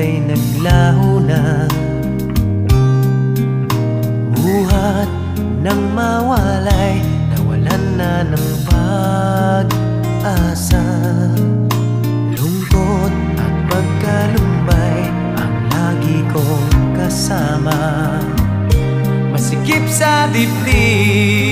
ay naglaho na. Buhat ng mawalay, nawalan na ng pag-asa. Lungkot at pagkalumbay ang lagi kong kasama. Masikip sa dibdib